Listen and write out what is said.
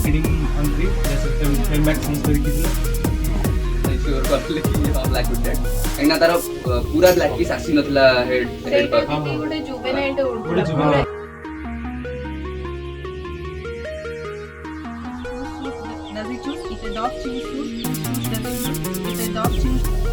feeding on tree. That's it. Came back since the kitchen. Sure करले कि black with that एना तार पूरा black की सासी नथला हेड पर गोटे जुवेनाइल टे गोटे juvenile. Does he choose? If a dog choose food, does he choose? If a dog choose